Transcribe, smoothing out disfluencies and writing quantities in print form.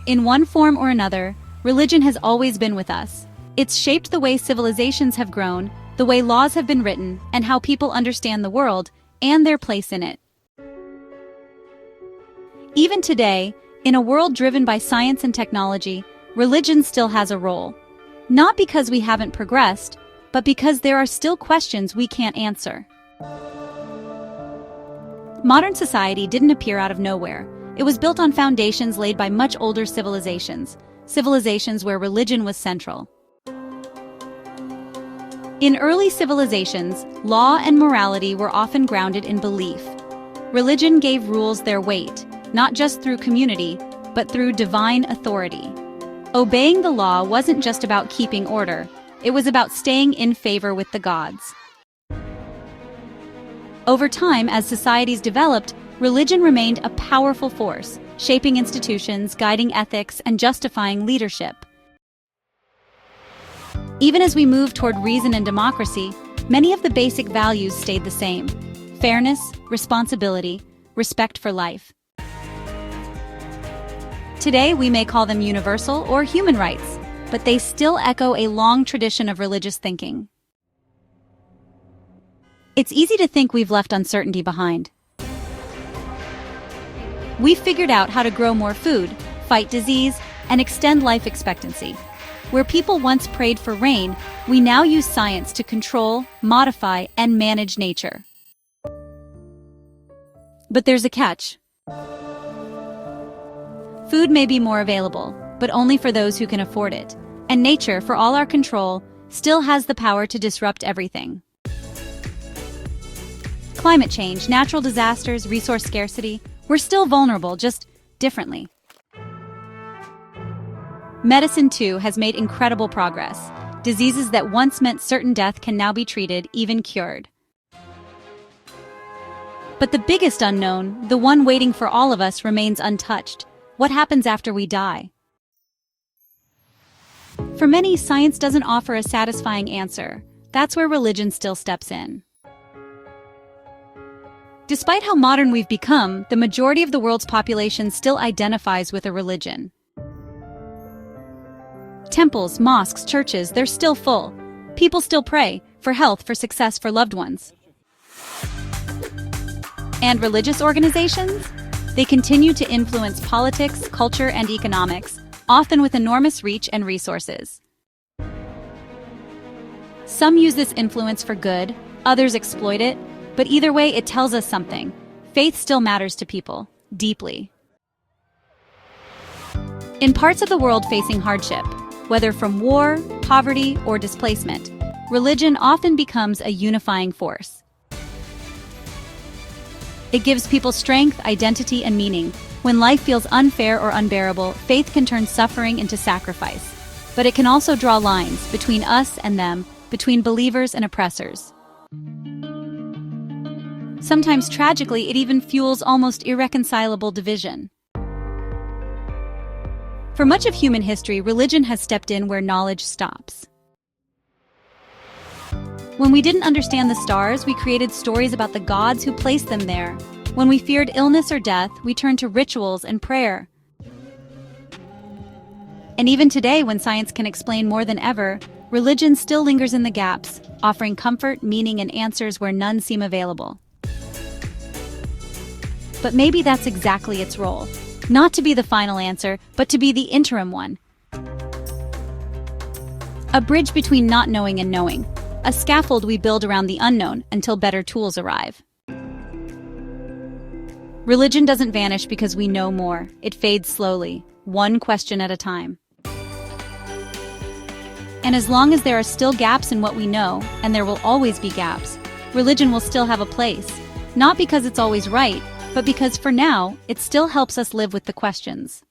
In one form or another, religion has always been with us. It's shaped the way civilizations have grown, the way laws have been written, and how people understand the world and their place in it. Even today, in a world driven by science and technology, religion still has a role. Not because we haven't progressed, but because there are still questions we can't answer. Modern society didn't appear out of nowhere. It was built on foundations laid by much older civilizations where religion was central. In early civilizations, law and morality were often grounded in belief. Religion gave rules their weight, not just through community, but through divine authority. Obeying the law wasn't just about keeping order, it was about staying in favor with the gods. Over time, as societies developed, religion remained a powerful force, shaping institutions, guiding ethics, and justifying leadership. Even as we move toward reason and democracy, many of the basic values stayed the same: fairness, responsibility, respect for life. Today, we may call them universal or human rights, but they still echo a long tradition of religious thinking. It's easy to think we've left uncertainty behind. We've figured out how to grow more food, fight disease, and extend life expectancy. Where people once prayed for rain, we now use science to control, modify, and manage nature. But there's a catch. Food may be more available, but only for those who can afford it. And nature, for all our control, still has the power to disrupt everything. Climate change, natural disasters, resource scarcity, we're still vulnerable, just differently. Medicine, too, has made incredible progress. Diseases that once meant certain death can now be treated, even cured. But the biggest unknown, the one waiting for all of us, remains untouched. What happens after we die? For many, science doesn't offer a satisfying answer. That's where religion still steps in. Despite how modern we've become, the majority of the world's population still identifies with a religion. Temples, mosques, churches, they're still full. People still pray, for health, for success, for loved ones. And religious organizations? They continue to influence politics, culture, and economics, often with enormous reach and resources. Some use this influence for good, others exploit it, but either way, it tells us something. Faith still matters to people, deeply. In parts of the world facing hardship, whether from war, poverty, or displacement, religion often becomes a unifying force. It gives people strength, identity, and meaning. When life feels unfair or unbearable, faith can turn suffering into sacrifice. But it can also draw lines between us and them, between believers and oppressors. Sometimes tragically, it even fuels almost irreconcilable division. For much of human history, religion has stepped in where knowledge stops. When we didn't understand the stars, we created stories about the gods who placed them there. When we feared illness or death, we turned to rituals and prayer. And even today, when science can explain more than ever, religion still lingers in the gaps, offering comfort, meaning, and answers where none seem available. But maybe that's exactly its role. Not to be the final answer, but to be the interim one. A bridge between not knowing and knowing. A scaffold we build around the unknown until better tools arrive. Religion doesn't vanish because we know more. It fades slowly, one question at a time. And as long as there are still gaps in what we know, and there will always be gaps, religion will still have a place. Not because it's always right, but because for now, it still helps us live with the questions.